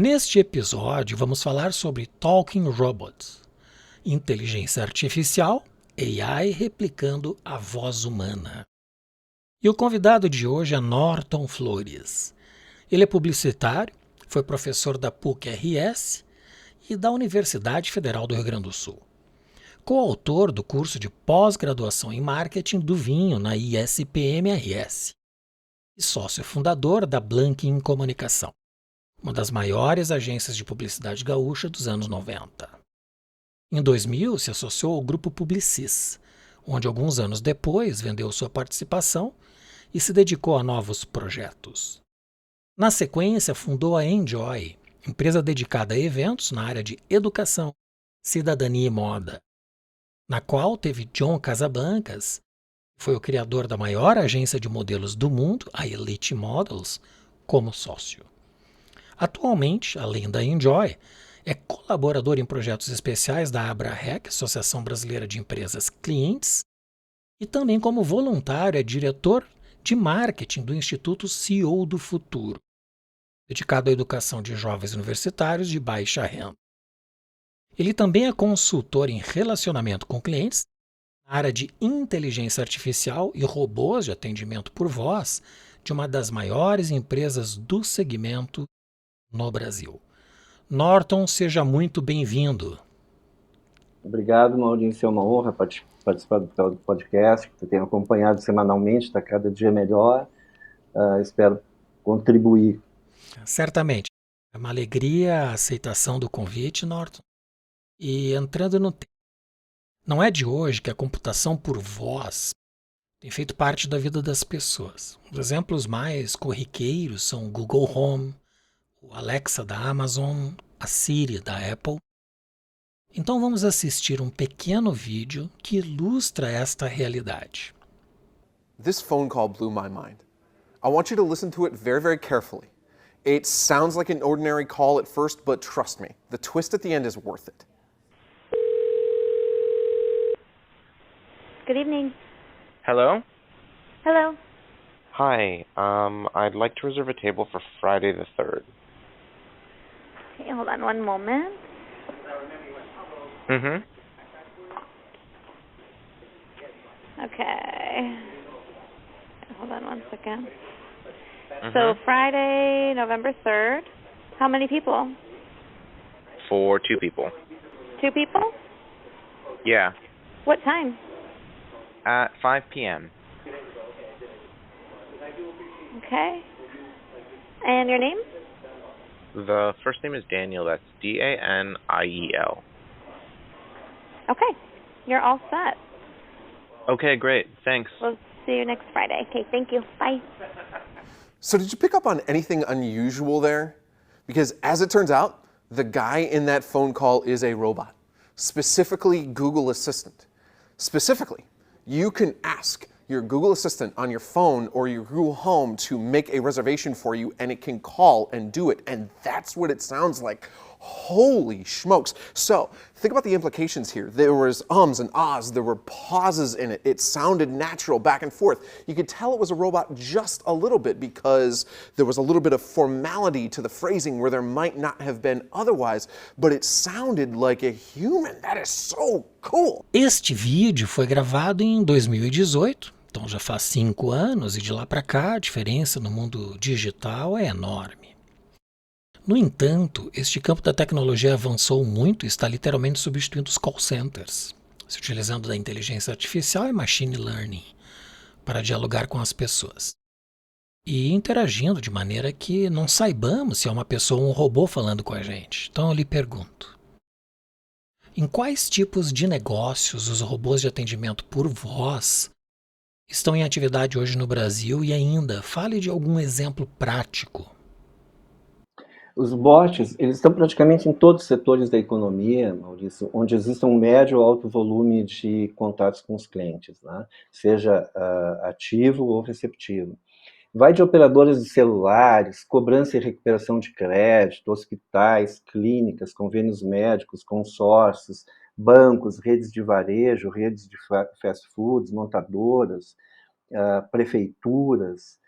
Neste episódio, vamos falar sobre Talking Robots, inteligência artificial, AI replicando a voz humana. E o convidado de hoje é Norton Flores. Ele é publicitário, foi professor da PUC-RS e da Universidade Federal do Rio Grande do Sul. Coautor do curso de pós-graduação em marketing do vinho na ISPM-RS e sócio fundador da Blank Comunicação, uma das maiores agências de publicidade gaúcha dos anos 90. Em 2000, se associou ao grupo Publicis, onde alguns anos depois vendeu sua participação e se dedicou a novos projetos. Na sequência, fundou a Enjoy, empresa dedicada a eventos na área de educação, cidadania e moda, na qual teve John Casablancas, que foi o criador da maior agência de modelos do mundo, a Elite Models, como sócio. Atualmente, além da Enjoy, é colaborador em projetos especiais da AbraRec, Associação Brasileira de Empresas Clientes, e também como voluntário é diretor de marketing do Instituto CEO do Futuro, dedicado à educação de jovens universitários de baixa renda. Ele também é consultor em relacionamento com clientes na área de inteligência artificial e robôs de atendimento por voz de uma das maiores empresas do segmento no Brasil. Norton, seja muito bem-vindo. Obrigado, Maurício. É uma honra participar do podcast, que eu tenho acompanhado semanalmente, está cada dia melhor. Espero contribuir. Certamente. É uma alegria a aceitação do convite, Norton. E entrando no tema, não é de hoje que a computação por voz tem feito parte da vida das pessoas. Os exemplos mais corriqueiros são o Google Home, o Alexa da Amazon, a Siri da Apple. Então vamos assistir um pequeno vídeo que ilustra esta realidade. This phone call blew my mind. I want you to listen to it very, very carefully. It sounds like an ordinary call at first, but trust me, the twist at the end is worth it. Good evening. Hello? Hello. Hi, I'd like to reserve a table for Friday the 3rd. Okay, hold on one moment. Mm-hmm. Okay. Hold on one second. Mm-hmm. So Friday, November 3rd. How many people? For 2 people. 2 people? Yeah. What time? At 5 p.m. Okay. And your name? The first name is Daniel, that's Daniel. Okay. You're all set. Okay, great, thanks. We'll see you next Friday. Okay, thank you. Bye. So, did you pick up on anything unusual there? Because as it turns out, the guy in that phone call is a robot, specifically Google Assistant. Specifically, you can ask your Google Assistant on your phone or your Google Home to make a reservation for you, and it can call and do it, and that's what it sounds like. Holy smokes. So, think about the implications here. There was ums and ahs, there were pauses in it. It sounded natural back and forth. You could tell it was a robot just a little bit because there was a little bit of formality to the phrasing where there might not have been otherwise, but it sounded like a human. That is so cool. Este vídeo foi gravado em 2018, então já faz 5 anos, e de lá para cá a diferença no mundo digital é enorme. No entanto, este campo da tecnologia avançou muito e está literalmente substituindo os call centers, se utilizando da inteligência artificial e machine learning para dialogar com as pessoas. E interagindo de maneira que não saibamos se é uma pessoa ou um robô falando com a gente. Então eu lhe pergunto, em quais tipos de negócios os robôs de atendimento por voz estão em atividade hoje no Brasil e ainda, fale de algum exemplo prático. Os bots, eles estão praticamente em todos os setores da economia, Maurício, onde existe um médio ou alto volume de contatos com os clientes, né? Seja ativo ou receptivo. Vai de operadoras de celulares, cobrança e recuperação de crédito, hospitais, clínicas, convênios médicos, consórcios, bancos, redes de varejo, redes de fast foods, montadoras, prefeituras.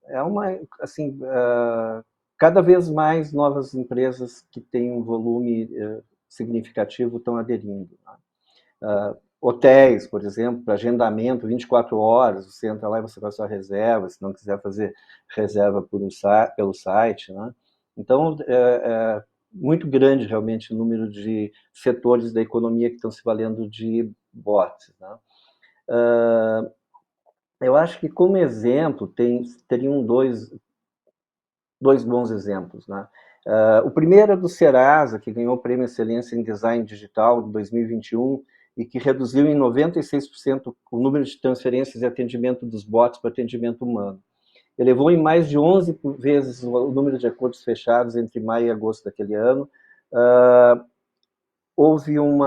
É uma, assim, cada vez mais novas empresas que têm um volume significativo estão aderindo. Hotéis, por exemplo, para agendamento, 24 horas, você entra lá e você faz sua reserva, se não quiser fazer reserva pelo site. Né? Então, é muito grande realmente o número de setores da economia que estão se valendo de bots. Né? Eu acho que, como exemplo, teriam dois bons exemplos. Né? O primeiro é do Serasa, que ganhou o Prêmio Excelência em Design Digital em 2021 e que reduziu em 96% o número de transferências e atendimento dos bots para atendimento humano. Elevou em mais de 11 vezes o número de acordos fechados entre maio e agosto daquele ano. Houve um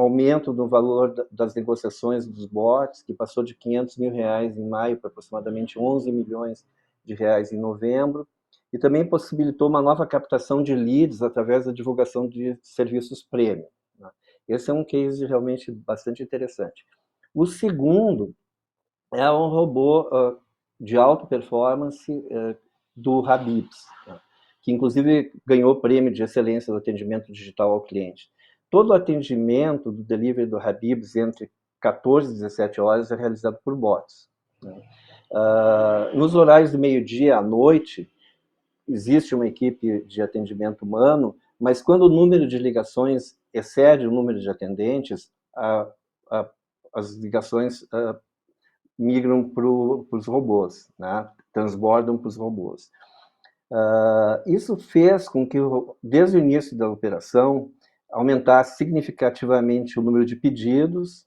aumento no valor das negociações dos bots, que passou de R$500 mil em maio para aproximadamente 11 milhões de reais em novembro, e também possibilitou uma nova captação de leads através da divulgação de serviços premium. Né? Esse é um case realmente bastante interessante. O segundo é um robô de alta performance do Habib's, né? Que inclusive ganhou o prêmio de excelência do atendimento digital ao cliente. Todo o atendimento do delivery do Habib's entre 14 e 17 horas é realizado por bots. Né? Nos horários do meio-dia à noite, existe uma equipe de atendimento humano, mas quando o número de ligações excede o número de atendentes, as ligações migram para os robôs, né? Transbordam para os robôs. Isso fez com que, desde o início da operação, aumentasse significativamente o número de pedidos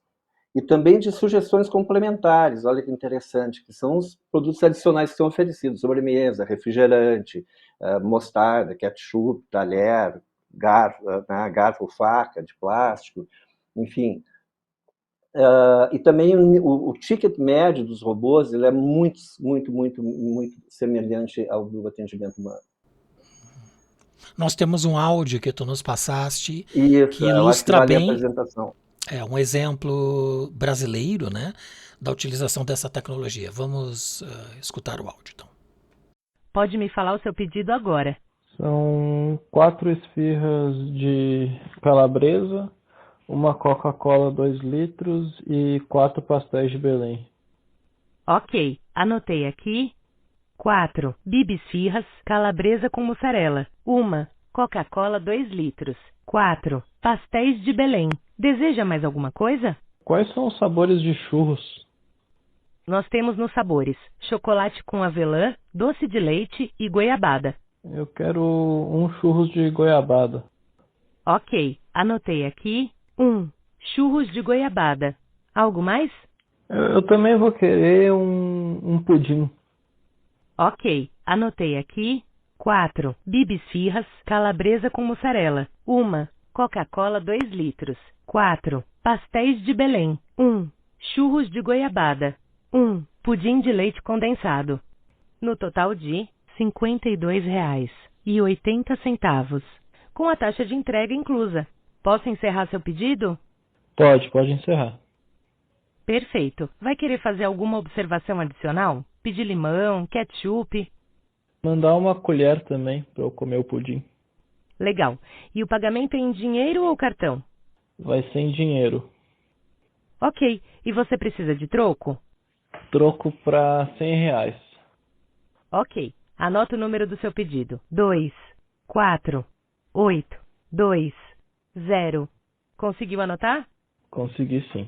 e também de sugestões complementares. Olha que interessante, que são os produtos adicionais que são oferecidos: sobremesa, refrigerante, mostarda, ketchup, talher, garfo, faca de plástico, enfim. E também o ticket médio dos robôs ele é muito semelhante ao do atendimento humano. Nós temos um áudio que tu nos passaste Isso, que eu acho que ilustra vale a bem apresentação. um exemplo brasileiro, né, da utilização dessa tecnologia. Vamos escutar o áudio, então. Pode me falar o seu pedido agora. São 4 esfirras de calabresa, uma Coca-Cola 2 litros e 4 pastéis de Belém. Ok, anotei aqui. 4 bibisfirras, calabresa com mussarela. 1 Coca-Cola 2 litros. 4 pastéis de Belém. Deseja mais alguma coisa? Quais são os sabores de churros? Nós temos nos sabores chocolate com avelã, doce de leite e goiabada. Eu quero um churros de goiabada. Ok, anotei aqui. 1 churros de goiabada. Algo mais? Eu também vou querer um pudim. Ok, anotei aqui. 4 bibisfirras, calabresa com mussarela. 1 Coca-Cola 2 litros. 4 pastéis de Belém. 1 churros de goiabada. 1 pudim de leite condensado. No total de R$ 52,80, com a taxa de entrega inclusa. Posso encerrar seu pedido? Pode encerrar. Perfeito. Vai querer fazer alguma observação adicional? Pedir limão, ketchup? Mandar uma colher também para eu comer o pudim. Legal. E o pagamento é em dinheiro ou cartão? Vai ser em dinheiro. Ok. E você precisa de troco? Troco para R$100. Ok. Anota o número do seu pedido. 2, 4, 8, 2, 0. Conseguiu anotar? Consegui sim.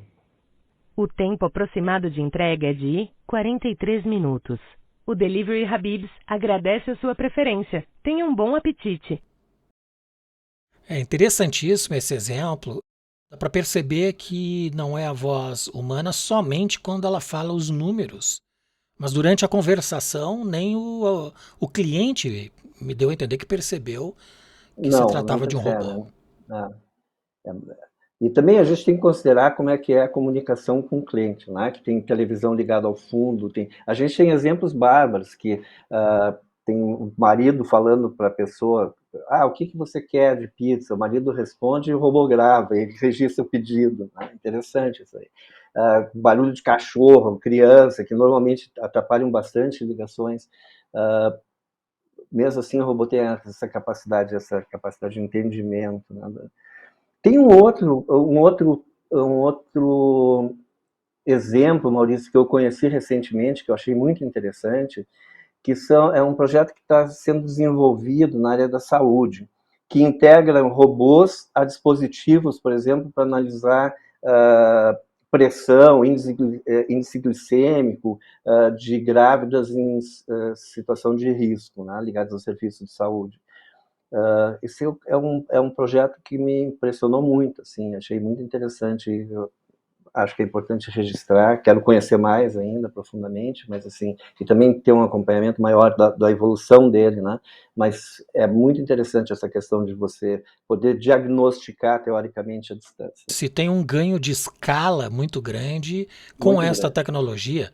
O tempo aproximado de entrega é de 43 minutos. O Delivery Habib's agradece a sua preferência. Tenha um bom apetite. É interessantíssimo esse exemplo. Dá para perceber que não é a voz humana somente quando ela fala os números. Mas durante a conversação, nem o cliente me deu a entender que percebeu que se tratava de um robô. E também a gente tem que considerar como é que é a comunicação com o cliente, né? Que tem televisão ligada ao fundo. A gente tem exemplos bárbaros que tem o marido falando para a pessoa: o que você quer de pizza? O marido responde e o robô grava, ele registra o pedido. Né? Interessante isso aí. Barulho de cachorro, criança, que normalmente atrapalham bastante ligações. mesmo assim o robô tem essa capacidade de entendimento, né? Tem um outro exemplo, Maurício, que eu conheci recentemente, que eu achei muito interessante, é um projeto que está sendo desenvolvido na área da saúde, que integra robôs a dispositivos, por exemplo, para analisar pressão, índice glicêmico de grávidas em situação de risco, né, ligados ao serviço de saúde. Esse é um projeto que me impressionou muito, assim, achei muito interessante. Eu acho que é importante registrar, quero conhecer mais ainda profundamente, mas assim, e também ter um acompanhamento maior da evolução dele, né? Mas é muito interessante essa questão de você poder diagnosticar teoricamente a distância. Se tem um ganho de escala muito grande com Muito esta grande. tecnologia.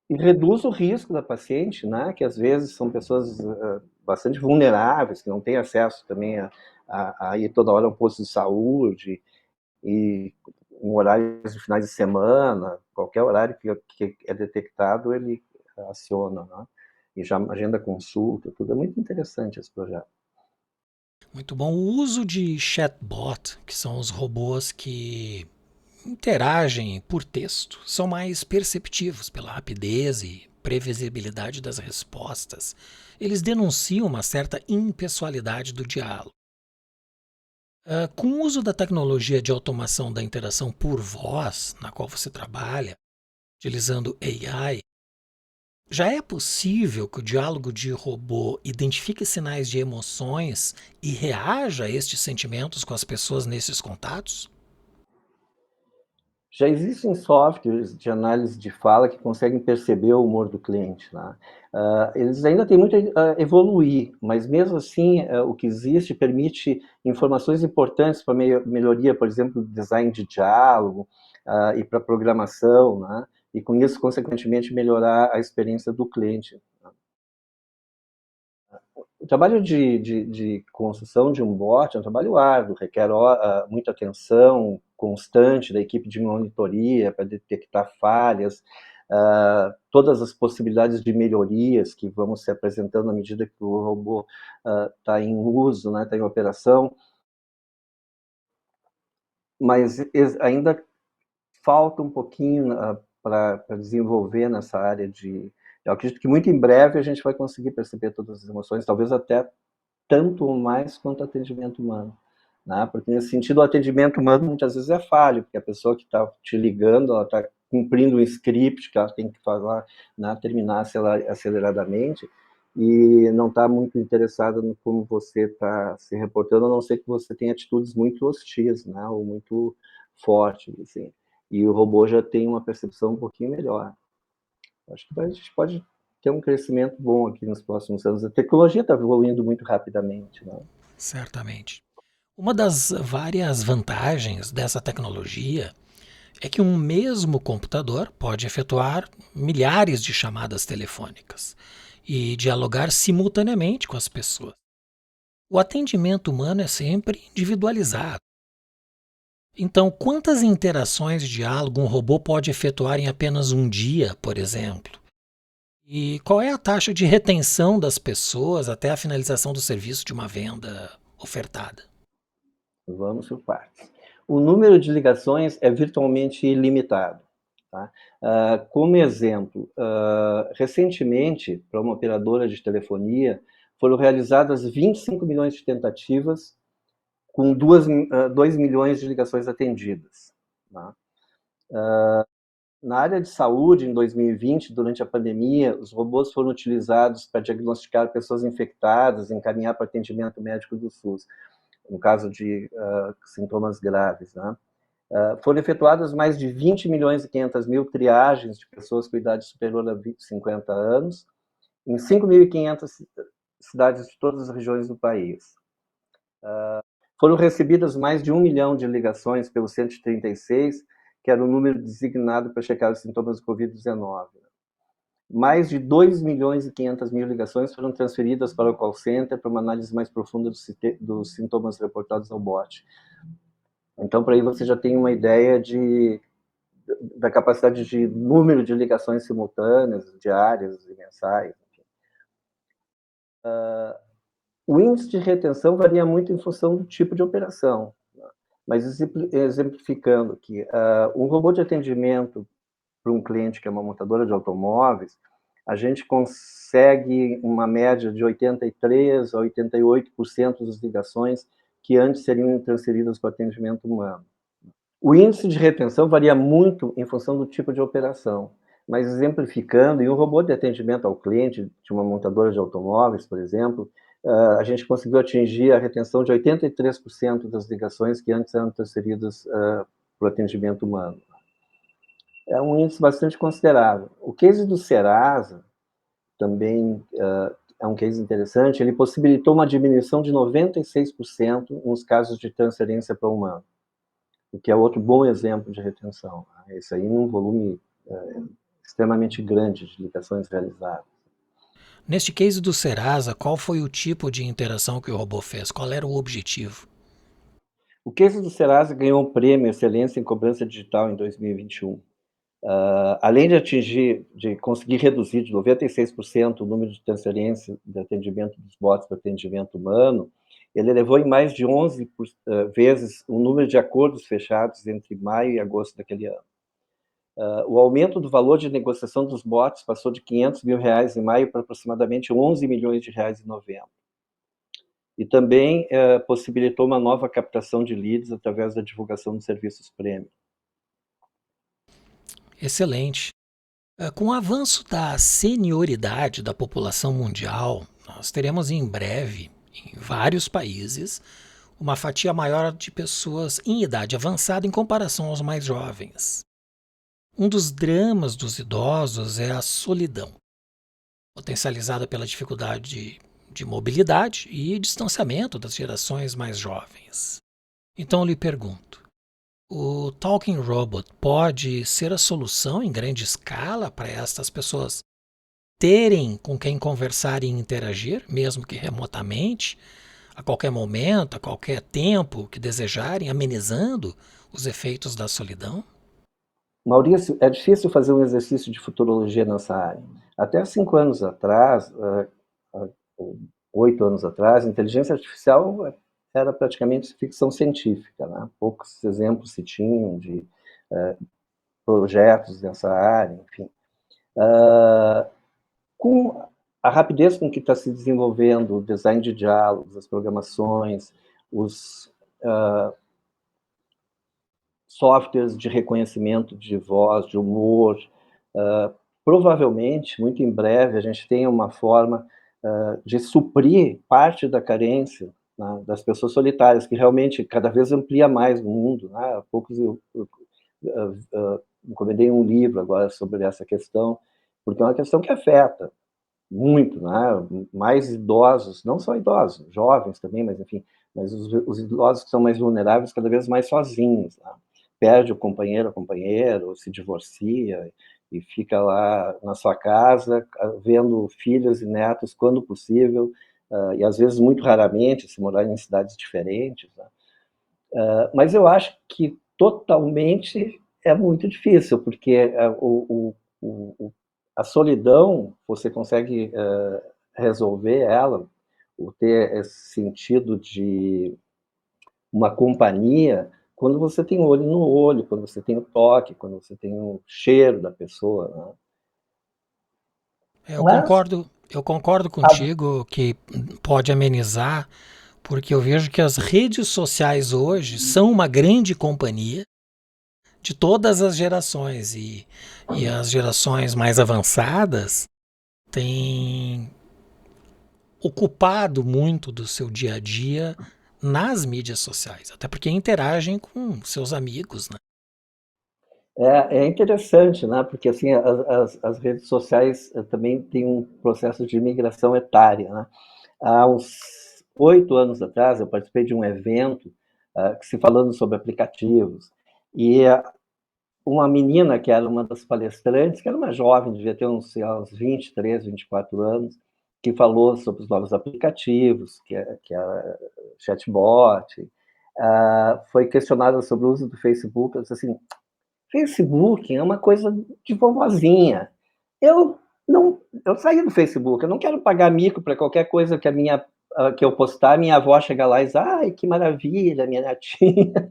E reduz o risco da paciente, né? Que às vezes são pessoas bastante vulneráveis, que não têm acesso também a ir toda hora a um posto de saúde, e em horários de finais de semana, qualquer horário que é detectado, ele aciona, né? E já agenda consulta, tudo. É muito interessante esse projeto. Muito bom. O uso de chatbot, que são os robôs que interagem por texto, são mais perceptivos pela rapidez e previsibilidade das respostas. Eles denunciam uma certa impessoalidade do diálogo. Com o uso da tecnologia de automação da interação por voz, na qual você trabalha, utilizando AI, já é possível que o diálogo de robô identifique sinais de emoções e reaja a estes sentimentos com as pessoas nesses contatos? Já existem softwares de análise de fala que conseguem perceber o humor do cliente, né? Eles ainda têm muito a evoluir, mas mesmo assim, o que existe permite informações importantes para melhoria, por exemplo, do design de diálogo e para programação, né? E com isso, consequentemente, melhorar a experiência do cliente. O trabalho de construção de um bot é um trabalho árduo, requer muita atenção constante da equipe de monitoria para detectar falhas, todas as possibilidades de melhorias que vão se apresentando à medida que o robô está em uso, né, está em operação, mas ainda falta um pouquinho para desenvolver nessa área de... Eu acredito que muito em breve a gente vai conseguir perceber todas as emoções, talvez até tanto ou mais quanto atendimento humano, né? Porque nesse sentido o atendimento humano muitas vezes é falho, porque a pessoa que está te ligando, ela está cumprindo um script que ela tem que falar, né, terminar aceleradamente, e não está muito interessada no como você está se reportando, a não ser que você tenha atitudes muito hostis, né, ou muito fortes, assim. E o robô já tem uma percepção um pouquinho melhor. Acho que a gente pode ter um crescimento bom aqui nos próximos anos. A tecnologia está evoluindo muito rapidamente, né? Certamente. Uma das várias vantagens dessa tecnologia é que um mesmo computador pode efetuar milhares de chamadas telefônicas e dialogar simultaneamente com as pessoas. O atendimento humano é sempre individualizado. Então, quantas interações de diálogo um robô pode efetuar em apenas um dia, por exemplo? E qual é a taxa de retenção das pessoas até a finalização do serviço de uma venda ofertada? Vamos por partes. O número de ligações é virtualmente ilimitado. Tá? Como exemplo, recentemente, para uma operadora de telefonia, foram realizadas 25 milhões de tentativas com 2 milhões de ligações atendidas. Tá? Na área de saúde, em 2020, durante a pandemia, os robôs foram utilizados para diagnosticar pessoas infectadas e encaminhar para atendimento médico do SUS, no caso de sintomas graves, né? Foram efetuadas mais de 20 milhões e 500 mil triagens de pessoas com idade superior a 50 anos, em 5.500 cidades de todas as regiões do país. Foram recebidas mais de 1 milhão de ligações pelo 136, que era o número designado para checar os sintomas do Covid-19. Mais de 2 milhões e 500 mil ligações foram transferidas para o call center para uma análise mais profunda dos sintomas reportados ao bot. Então, por aí você já tem uma ideia da capacidade de número de ligações simultâneas, diárias e mensais. O índice de retenção varia muito em função do tipo de operação, né? Mas exemplificando que um robô de atendimento para um cliente que é uma montadora de automóveis, a gente consegue uma média de 83% a 88% das ligações que antes seriam transferidas para o atendimento humano. O índice de retenção varia muito em função do tipo de operação, mas exemplificando, em um robô de atendimento ao cliente de uma montadora de automóveis, por exemplo, a gente conseguiu atingir a retenção de 83% das ligações que antes eram transferidas para o atendimento humano. É um índice bastante considerável. O case do Serasa também é um case interessante, ele possibilitou uma diminuição de 96% nos casos de transferência para o humano, o que é outro bom exemplo de retenção. Esse aí num volume extremamente grande de ligações realizadas. Neste case do Serasa, qual foi o tipo de interação que o robô fez? Qual era o objetivo? O case do Serasa ganhou o prêmio Excelência em Cobrança Digital em 2021. Além de conseguir reduzir de 96% o número de transferência de atendimento dos bots para atendimento humano, ele elevou em mais de 11 vezes o número de acordos fechados entre maio e agosto daquele ano. O aumento do valor de negociação dos bots passou de R$500 mil em maio para aproximadamente R$11 milhões em novembro. E também possibilitou uma nova captação de leads através da divulgação dos serviços premium. Excelente. Com o avanço da senioridade da população mundial, nós teremos em breve, em vários países, uma fatia maior de pessoas em idade avançada em comparação aos mais jovens. Um dos dramas dos idosos é a solidão, potencializada pela dificuldade de mobilidade e distanciamento das gerações mais jovens. Então eu lhe pergunto, o Talking Robot pode ser a solução em grande escala para estas pessoas terem com quem conversar e interagir, mesmo que remotamente, a qualquer momento, a qualquer tempo que desejarem, amenizando os efeitos da solidão? Maurício, é difícil fazer um exercício de futurologia nessa área. Até 5 anos atrás, 8 anos atrás, a inteligência artificial era praticamente ficção científica, né? Poucos exemplos se tinham de projetos nessa área, enfim. Com a rapidez com que está se desenvolvendo o design de diálogos, as programações, os softwares de reconhecimento de voz, de humor, provavelmente, muito em breve, a gente tenha uma forma de suprir parte da carência, né, das pessoas solitárias, que realmente cada vez amplia mais o mundo. Né? Há poucos eu encomendei um livro agora sobre essa questão, porque é uma questão que afeta muito, né? Mais idosos, não só idosos, jovens também, mas enfim, mas os idosos que são mais vulneráveis cada vez mais sozinhos, né? Perde o companheiro, a companheira, ou se divorcia e fica lá na sua casa vendo filhos e netos quando possível, e às vezes muito raramente, se morar em cidades diferentes, né? Mas eu acho que totalmente é muito difícil, porque a solidão, você consegue resolver ela, ou ter esse sentido de uma companhia, quando você tem olho no olho, quando você tem o toque, quando você tem o cheiro da pessoa, né? Eu Mas, concordo contigo que pode amenizar, porque eu vejo que as redes sociais hoje são uma grande companhia de todas as gerações e as gerações mais avançadas têm ocupado muito do seu dia a dia nas mídias sociais, até porque interagem com seus amigos, né? é interessante, né? Porque assim, as redes sociais também têm um processo de migração etária, né? Há uns 8 anos atrás, eu participei de um evento que se falando sobre aplicativos, e uma menina que era uma das palestrantes, que era uma jovem, devia ter uns 23, 24 anos, que falou sobre os novos aplicativos, que é chatbot, foi questionada sobre o uso do Facebook. Ela disse assim: Facebook é uma coisa de vovozinha. Eu Não, eu saí do Facebook, eu não quero pagar mico para qualquer coisa que eu postar, minha avó chega lá e diz: "Ai, que maravilha, minha netinha".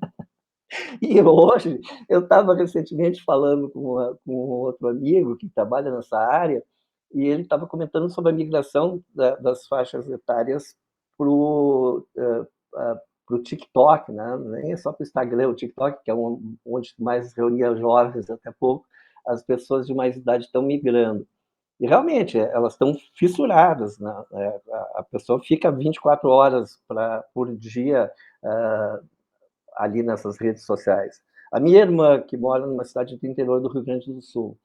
E hoje, eu estava recentemente falando com outro amigo que trabalha nessa área, e ele estava comentando sobre a migração das faixas etárias para o TikTok, né? Nem é só para o Instagram, o TikTok, que é onde mais reunia jovens até pouco, as pessoas de mais idade estão migrando. E realmente, elas estão fissuradas, né? A pessoa fica 24 horas por dia ali nessas redes sociais. A minha irmã, que mora numa cidade do interior do Rio Grande do Sul,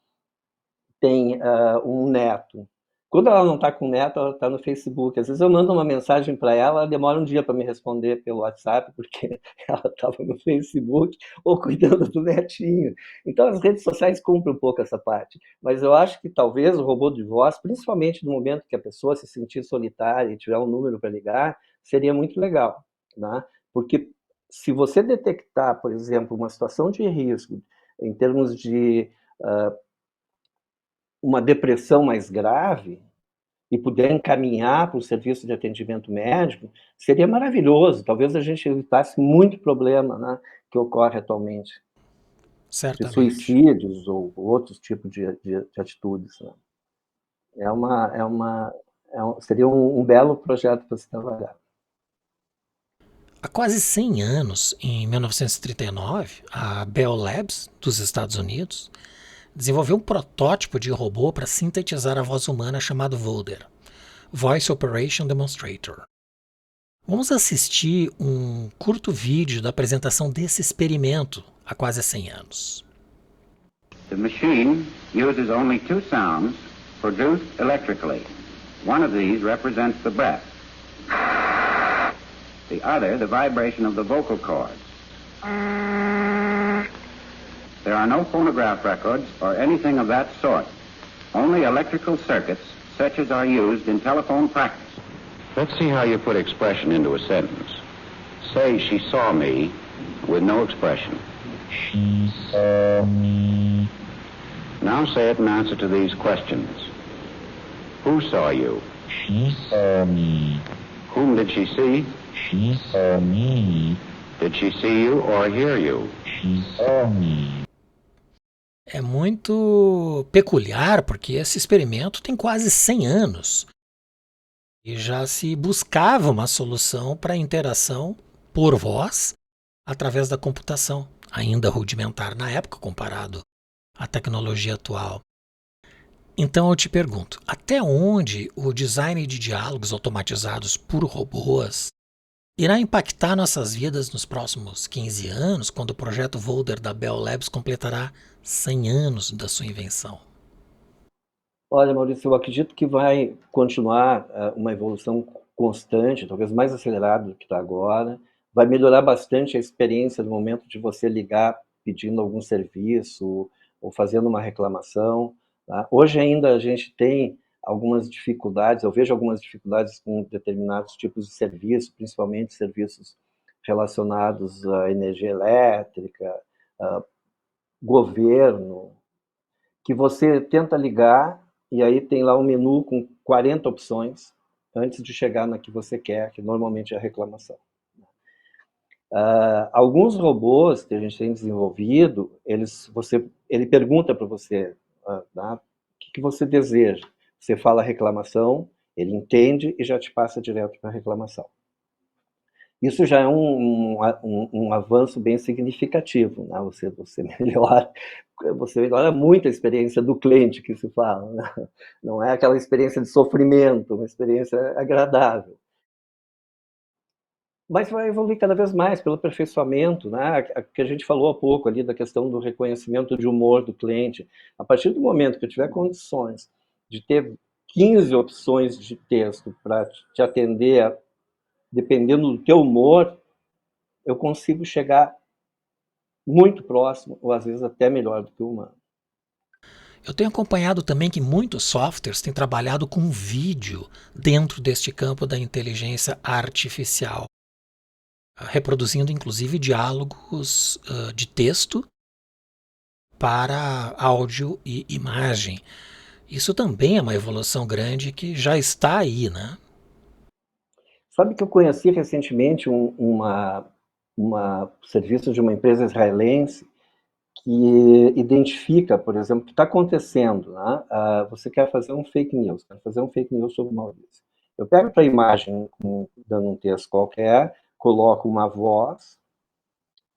tem um neto. Quando ela não está com o neto, ela está no Facebook. Às vezes eu mando uma mensagem para ela demora um dia para me responder pelo WhatsApp, porque ela estava no Facebook ou cuidando do netinho. Então as redes sociais cumprem um pouco essa parte. Mas eu acho que talvez o robô de voz, principalmente no momento que a pessoa se sentir solitária e tiver um número para ligar, seria muito legal, né? Porque se você detectar, por exemplo, uma situação de risco em termos de uma depressão mais grave e puder encaminhar para o serviço de atendimento médico, seria maravilhoso. Talvez a gente evitasse muito problema, né, que ocorre atualmente, de Certamente. suicídios ou outros tipos de atitudes. Né? Seria um belo projeto para se trabalhar. Há quase 100 anos, em 1939, a Bell Labs, dos Estados Unidos, desenvolveu um protótipo de robô para sintetizar a voz humana chamado Voder, Voice Operation Demonstrator. Vamos assistir um curto vídeo da apresentação desse experimento há quase 100 anos. The machine uses only two sounds produced electrically. One of these represents the breath. The other, the vibration of the vocal cords. There are no phonograph records or anything of that sort. Only electrical circuits such as are used in telephone practice. Let's see how you put expression into a sentence. Say, she saw me, with no expression. She saw me. Now say it in answer to these questions. Who saw you? She saw me. Whom did she see? She saw me. Did she see you or hear you? She saw me. É muito peculiar porque esse experimento tem quase 100 anos e já se buscava uma solução para a interação por voz através da computação, ainda rudimentar na época comparado à tecnologia atual. Então eu te pergunto, até onde o design de diálogos automatizados por robôs irá impactar nossas vidas nos próximos 15 anos, quando o projeto Voder da Bell Labs completará 100 anos da sua invenção? Olha, Maurício, eu acredito que vai continuar uma evolução constante, talvez mais acelerada do que está agora. Vai melhorar bastante a experiência no momento de você ligar pedindo algum serviço ou fazendo uma reclamação. Tá? Hoje ainda a gente tem algumas dificuldades, eu vejo algumas dificuldades com determinados tipos de serviço, principalmente serviços relacionados à energia elétrica, governo, que você tenta ligar e aí tem lá um menu com 40 opções antes de chegar na que você quer, que normalmente é a reclamação. Alguns robôs que a gente tem desenvolvido, ele pergunta para você o que você deseja. Você fala reclamação, ele entende e já te passa direto para a reclamação. Isso já é um avanço bem significativo, né? Você melhora muito a experiência do cliente, que se fala, né? Não é aquela experiência de sofrimento, uma experiência agradável. Mas vai evoluir cada vez mais pelo aperfeiçoamento, né? Que a gente falou há pouco ali da questão do reconhecimento de humor do cliente. A partir do momento que eu tiver condições de ter 15 opções de texto para te atender, dependendo do teu humor, eu consigo chegar muito próximo, ou às vezes até melhor do que o humano. Eu tenho acompanhado também que muitos softwares têm trabalhado com vídeo dentro deste campo da inteligência artificial, reproduzindo inclusive diálogos de texto para áudio e imagem. Isso também é uma evolução grande que já está aí, né? Sabe que eu conheci recentemente serviço de uma empresa israelense que identifica, por exemplo, o que está acontecendo, né? Você quer fazer um fake news, quer fazer um fake news sobre o Maurício. Eu pego para a imagem, dando um texto qualquer, coloco uma voz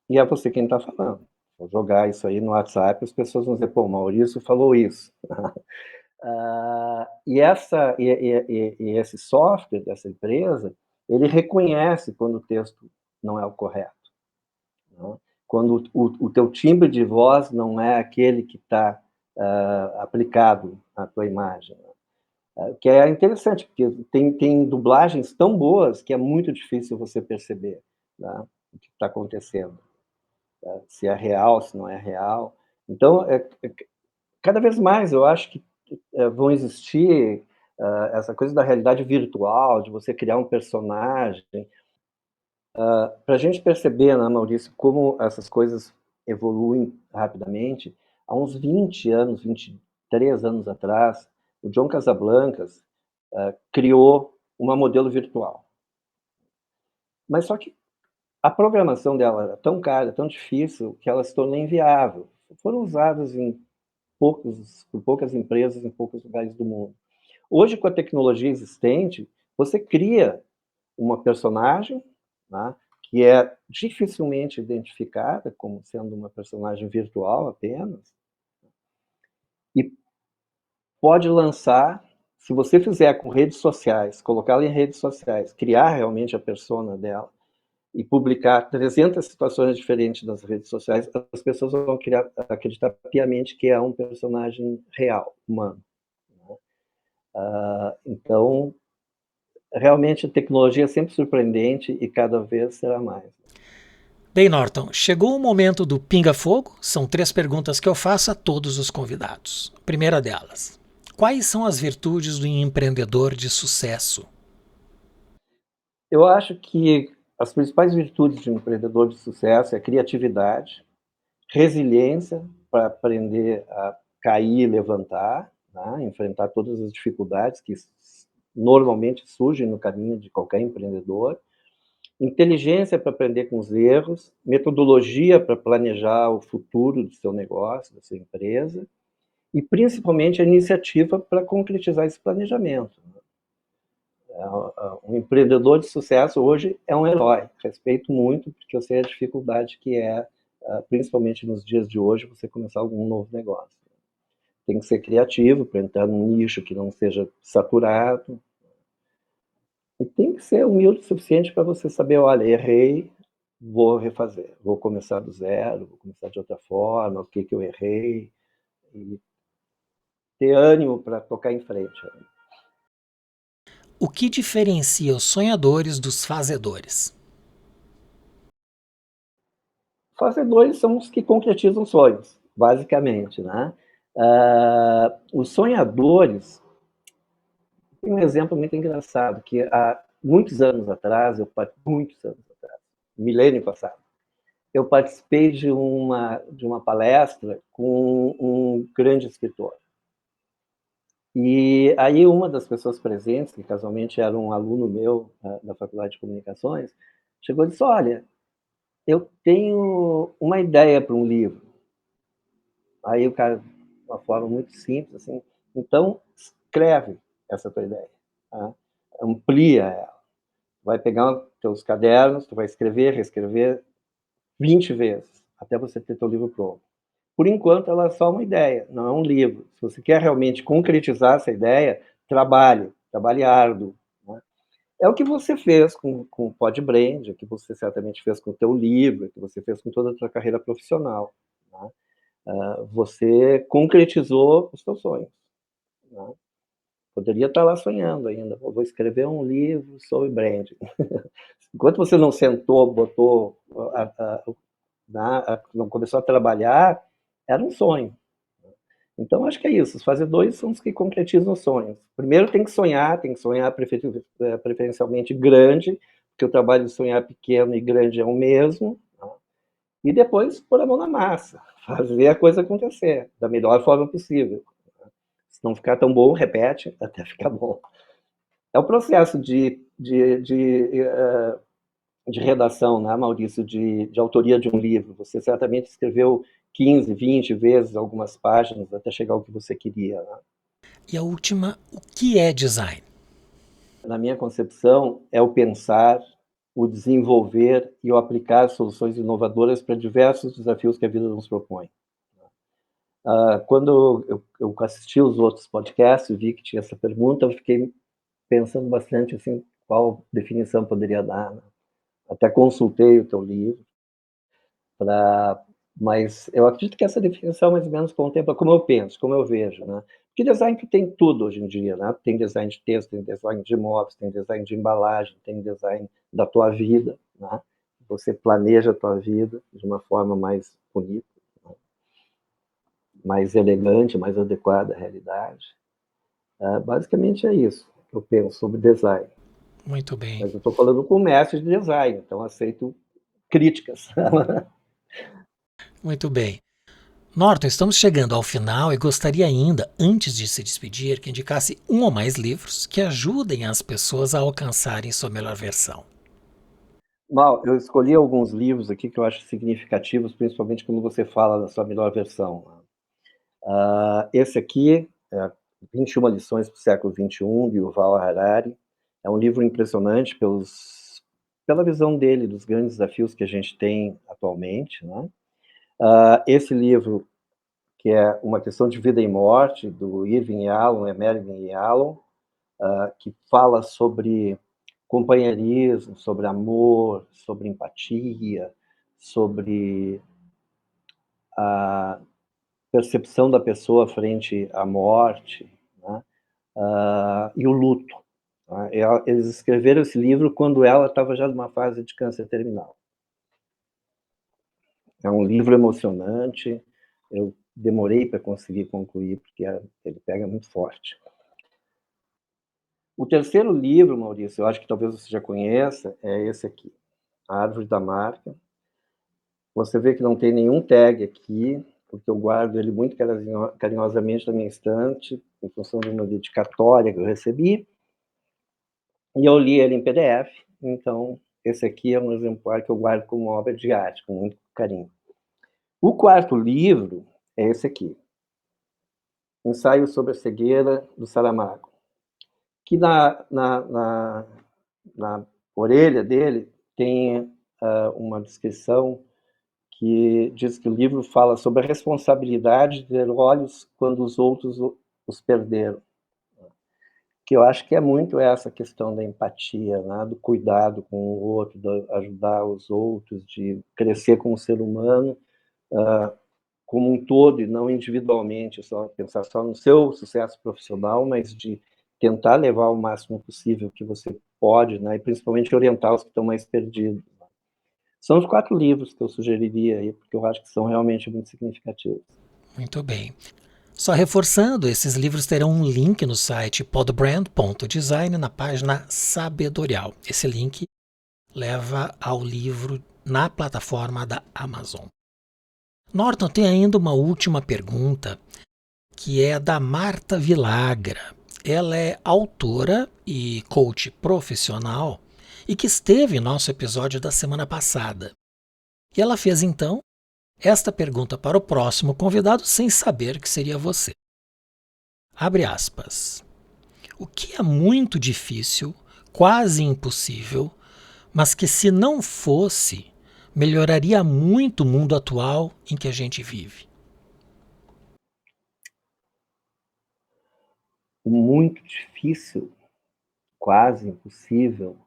e é você quem está falando. Vou jogar isso aí no WhatsApp, as pessoas vão dizer, pô, o Maurício falou isso. E esse software dessa empresa, ele reconhece quando o texto não é o correto, né? Quando o teu timbre de voz não é aquele que está aplicado à tua imagem. Que é interessante, porque tem dublagens tão boas que é muito difícil você perceber, né, o que está acontecendo, né, se é real, se não é real. Então, cada vez mais eu acho que vão existir essa coisa da realidade virtual, de você criar um personagem, para a gente perceber, né, Maurício, como essas coisas evoluem rapidamente. Há uns 20 anos, 23 anos atrás, o John Casablancas criou uma modelo virtual. Mas só que a programação dela era tão cara, tão difícil, que ela se tornou inviável. Foram usadas por poucas empresas em poucos lugares do mundo. Hoje, com a tecnologia existente, você cria uma personagem, né, que é dificilmente identificada como sendo uma personagem virtual apenas, e pode lançar, se você fizer com redes sociais, colocá-la em redes sociais, criar realmente a persona dela e publicar 300 situações diferentes nas redes sociais, as pessoas vão acreditar piamente que é um personagem real, humano, né? Então, realmente a tecnologia é sempre surpreendente e cada vez será mais. Bem, Norton, chegou o momento do pinga-fogo. São 3 perguntas que eu faço a todos os convidados. Primeira delas, quais são as virtudes do empreendedor de sucesso? Eu acho que as principais virtudes de um empreendedor de sucesso é criatividade, resiliência para aprender a cair e levantar, né? Enfrentar todas as dificuldades que normalmente surgem no caminho de qualquer empreendedor, inteligência para aprender com os erros, metodologia para planejar o futuro do seu negócio, da sua empresa, e principalmente a iniciativa para concretizar esse planejamento. Um empreendedor de sucesso hoje é um herói. Respeito muito, porque eu sei a dificuldade que é, principalmente nos dias de hoje, você começar algum novo negócio. Tem que ser criativo para entrar num nicho que não seja saturado. E tem que ser humilde o suficiente para você saber, olha, errei, vou refazer, vou começar do zero, vou começar de outra forma, o que eu errei, e ter ânimo para tocar em frente. O que diferencia os sonhadores dos fazedores? Fazedores são os que concretizam sonhos, basicamente, né? Os sonhadores, tem um exemplo muito engraçado, que há muitos anos atrás, milênio passado, eu participei de uma palestra com um grande escritor. E aí uma das pessoas presentes, que casualmente era um aluno meu da Faculdade de Comunicações, chegou e disse, olha, eu tenho uma ideia para um livro. Aí o cara, de uma forma muito simples, assim, então escreve essa tua ideia, tá? Amplia ela. Vai pegar os teus cadernos, tu vai escrever, reescrever 20 vezes, até você ter teu livro pronto. Por enquanto, ela é só uma ideia, não é um livro. Se você quer realmente concretizar essa ideia, trabalhe árduo, né? É o que você fez com o Podbrand, é o que você certamente fez com o teu livro, é o que você fez com toda a tua carreira profissional, né? Você concretizou os teus sonhos, né? Poderia estar lá sonhando ainda, vou escrever um livro sobre branding. Enquanto você não sentou, botou, não começou a trabalhar, era um sonho. Então, acho que é isso. Os fazedores são os que concretizam os sonhos. Primeiro tem que sonhar preferencialmente grande, porque o trabalho de sonhar pequeno e grande é o mesmo, né? E depois pôr a mão na massa, fazer a coisa acontecer da melhor forma possível, né? Se não ficar tão bom, repete até ficar bom. É o processo de redação, né, Maurício, de autoria de um livro. Você certamente escreveu 15, 20 vezes algumas páginas até chegar ao que você queria, né? E a última, o que é design? Na minha concepção, é o pensar, o desenvolver e o aplicar soluções inovadoras para diversos desafios que a vida nos propõe. Quando eu assisti os outros podcasts e vi que tinha essa pergunta, eu fiquei pensando bastante assim, qual definição poderia dar, né? Até consultei o teu livro, mas eu acredito que essa definição mais ou menos contempla como eu penso, como eu vejo, né? Porque design tem tudo hoje em dia, né? Tem design de texto, tem design de imóveis, tem design de embalagem, tem design da tua vida, né? Você planeja a tua vida de uma forma mais bonita, né? Mais elegante, mais adequada à realidade. Basicamente é isso que eu penso sobre design. Muito bem. Mas eu estou falando com o mestre de design, então aceito críticas. Muito bem. Norton, estamos chegando ao final e gostaria ainda, antes de se despedir, que indicasse um ou mais livros que ajudem as pessoas a alcançarem sua melhor versão. Mal, eu escolhi alguns livros aqui que eu acho significativos, principalmente quando você fala da sua melhor versão. Esse aqui, 21 lições para o século XXI, de Yuval Harari. É um livro impressionante pela visão dele dos grandes desafios que a gente tem atualmente, né? Esse livro, que é Uma Questão de Vida e Morte, do Irving Yalom, Mervyn Yalom, que fala sobre companheirismo, sobre amor, sobre empatia, sobre a percepção da pessoa frente à morte, né? E o luto. Né? Eles escreveram esse livro quando ela estava já numa fase de câncer terminal. É um livro emocionante, eu demorei para conseguir concluir, porque ele pega muito forte. O terceiro livro, Maurício, eu acho que talvez você já conheça, é esse aqui, A Árvore da Marca. Você vê que não tem nenhum tag aqui, porque eu guardo ele muito carinhosamente na minha estante, em função de uma dedicatória que eu recebi, e eu li ele em PDF, então esse aqui é um exemplar que eu guardo como obra de arte, com muito carinho. O quarto livro é esse aqui, Ensaio sobre a Cegueira, do Saramago, que na orelha dele tem uma descrição que diz que o livro fala sobre a responsabilidade de ter olhos quando os outros os perderam. Que eu acho que é muito essa questão da empatia, né? Do cuidado com o outro, de ajudar os outros, de crescer como ser humano, como um todo e não individualmente, só pensar só no seu sucesso profissional, mas de tentar levar o máximo possível que você pode, né? E principalmente orientar os que estão mais perdidos. São os 4 livros que eu sugeriria aí, porque eu acho que são realmente muito significativos. Muito bem. Só reforçando, esses livros terão um link no site podbrand.design na página Sabedorial. Esse link leva ao livro na plataforma da Amazon. Norton, tem ainda uma última pergunta, que é da Marta Vilagra. Ela é autora e coach profissional e que esteve em nosso episódio da semana passada. E ela fez, então, esta pergunta para o próximo convidado sem saber que seria você. Abre aspas. O que é muito difícil, quase impossível, mas que se não fosse, melhoraria muito o mundo atual em que a gente vive? Muito difícil, quase impossível,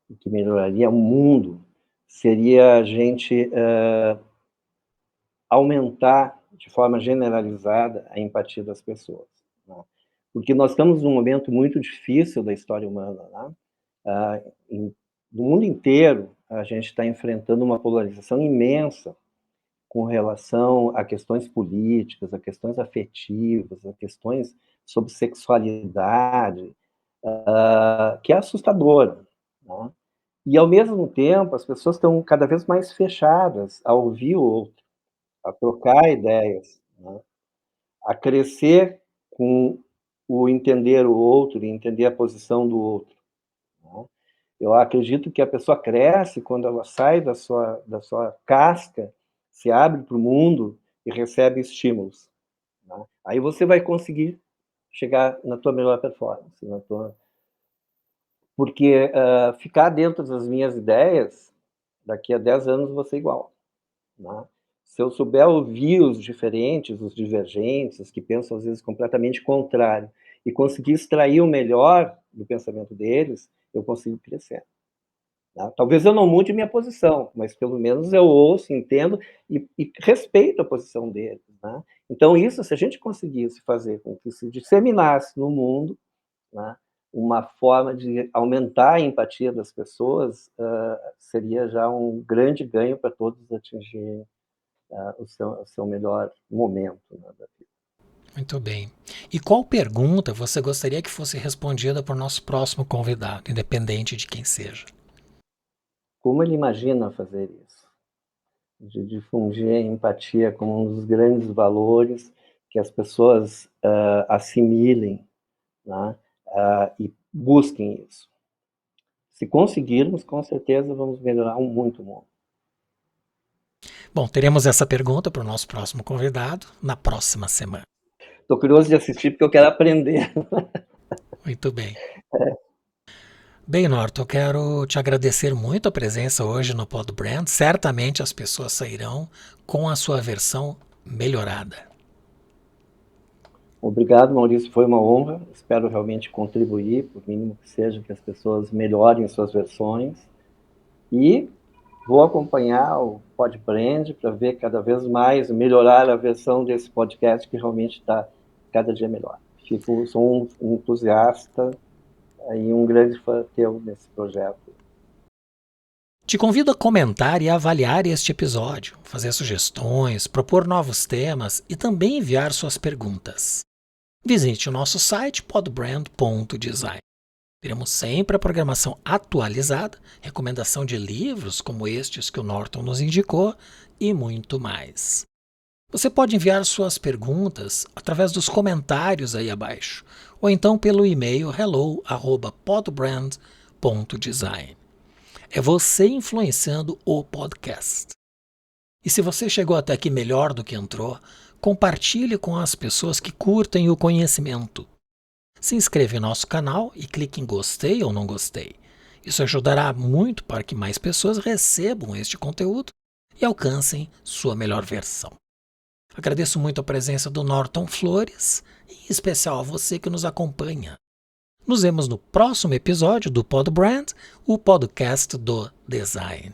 o que melhoraria o mundo seria a gente aumentar de forma generalizada a empatia das pessoas, né? Porque nós estamos num momento muito difícil da história humana, né? No mundo inteiro, a gente está enfrentando uma polarização imensa com relação a questões políticas, a questões afetivas, a questões sobre sexualidade, que é assustadora, né? E, ao mesmo tempo, as pessoas estão cada vez mais fechadas a ouvir o outro, a trocar ideias, né? A crescer com o entender o outro e entender a posição do outro. Né? Eu acredito que a pessoa cresce quando ela sai da sua casca, se abre para o mundo e recebe estímulos. Né? Aí você vai conseguir chegar na tua melhor performance, porque ficar dentro das minhas ideias, daqui a 10 anos vou ser igual. Né? Se eu souber ouvir os diferentes, os divergentes, os que pensam às vezes completamente contrário, e conseguir extrair o melhor do pensamento deles, eu consigo crescer. Né? Talvez eu não mude minha posição, mas pelo menos eu ouço, entendo e respeito a posição deles. Né? Então isso, se a gente conseguisse fazer com que se disseminasse no mundo, né, uma forma de aumentar a empatia das pessoas, seria já um grande ganho para todos atingirem o seu melhor momento, né, da vida. Muito bem. E qual pergunta você gostaria que fosse respondida por nosso próximo convidado, independente de quem seja? Como ele imagina fazer isso? De difundir a empatia como um dos grandes valores, que as pessoas assimilem, né, e busquem isso. Se conseguirmos, com certeza vamos melhorar muito o mundo. Bom, teremos essa pergunta para o nosso próximo convidado na próxima semana. Estou curioso de assistir porque eu quero aprender. Muito bem. Bem, Norton, eu quero te agradecer muito a presença hoje no Podbrand. Certamente as pessoas sairão com a sua versão melhorada. Obrigado, Maurício, foi uma honra. Espero realmente contribuir, por mínimo que seja, que as pessoas melhorem suas versões. E vou acompanhar o Podbrand para ver cada vez mais, melhorar a versão desse podcast que realmente está cada dia melhor. Sou um entusiasta e um grande fã teu nesse projeto. Te convido a comentar e avaliar este episódio, fazer sugestões, propor novos temas e também enviar suas perguntas. Visite o nosso site podbrand.design. Teremos sempre a programação atualizada, recomendação de livros como estes que o Norton nos indicou e muito mais. Você pode enviar suas perguntas através dos comentários aí abaixo, ou então pelo e-mail hello@podbrand.design. É você influenciando o podcast. E se você chegou até aqui melhor do que entrou, compartilhe com as pessoas que curtem o conhecimento. Se inscreva em nosso canal e clique em gostei ou não gostei. Isso ajudará muito para que mais pessoas recebam este conteúdo e alcancem sua melhor versão. Agradeço muito a presença do Norton Flores e em especial a você que nos acompanha. Nos vemos no próximo episódio do Podbrand, o podcast do design.